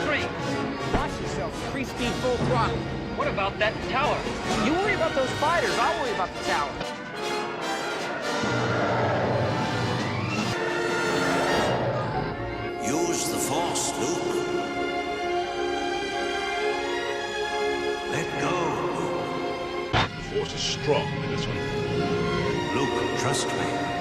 3. Watch yourself. 3-speed full throttle. What about that tower? You worry about those fighters, I'll worry about the tower. Use the Force, Luke. Let go, Luke. The Force is strong in this one. Luke, trust me.